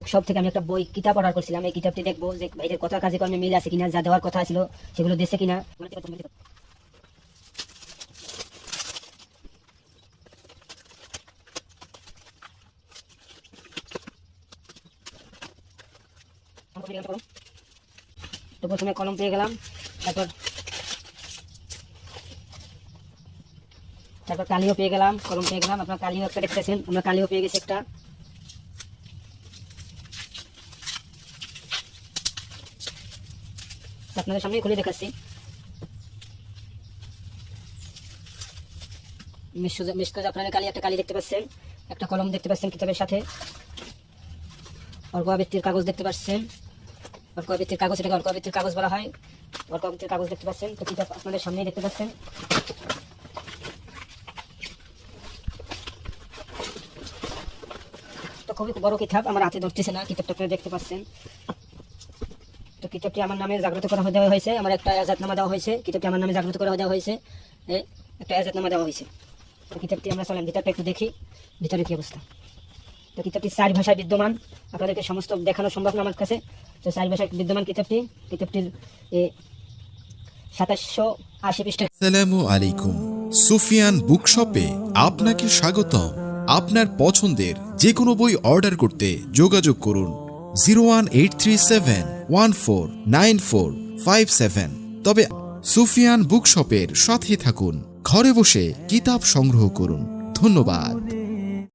Bookshop থেকে আমি একটা বই কিতাব অর্ডার করছিলাম। এই কিতাবটি দেখবো যে ভাইদের কথা কাজে কর্মে মিল আছে কিনা, যা দেওয়ার কথা ছিল সেগুলো দিচ্ছে কিনা। তো প্রথমে কলম পেয়ে গেলাম, তারপর কালিও পেয়ে গেলাম, কলম পেয়ে গেলাম। আপনার কালিও একটা দেখতেছেন, আমরা কালিও পেয়ে গেছি একটা। আপনাদের সামনে খুলে দেখাচ্ছি। আপনারা কালি একটা কালি দেখতে পাচ্ছেন, একটা কলম দেখতে পাচ্ছেন কিতাবের সাথে, অর্ক আবৃত্তির কাগজ দেখতে পাচ্ছেন। অর্ক আবৃত্তির কাগজ, এটাকে অর্ক আবৃত্তির কাগজ বলা হয়। অর্ক আবৃত্তির কাগজ দেখতে পাচ্ছেন, তো কিতাব আপনাদের সামনেই দেখতে পাচ্ছেন। তো খুবই বড় কিতাব, আমার হাতে ধরতেছে না, কিতাবটা আপনারা দেখতে পাচ্ছেন। তো কিতাবটি আমার নামে জাগ্রত করা দেওয়া হয়েছে, আমার একটা এজাজতনামা দেওয়া হয়েছে। কিতাবটি আমার নামে জাগ্রত করা দেওয়া হয়েছে, একটা এজাজতনামা দেওয়া হয়েছে। তো কিতাবটি আমরা চলেন ভিতরটা একটু দেখি, ভিতরে কি অবস্থা। তো কিতাবটি 4 ভাষায় বিদ্যমান, আপনাদেরকে সমস্ত দেখানো সম্ভব না আমার কাছে। তো 4 ভাষায় বিদ্যমান কিতাবটির 2780 পৃষ্ঠা। আসসালামু আলাইকুম। সুফিয়ান বুকশপে আপনাকে স্বাগতম। আপনার পছন্দের যে কোনো বই অর্ডার করতে যোগাযোগ করুন 01837149457। তবে সুফিয়ান বুকশপের সাথে থাকুন, ঘরে বসে কিতাব সংগ্রহ করুন। ধন্যবাদ।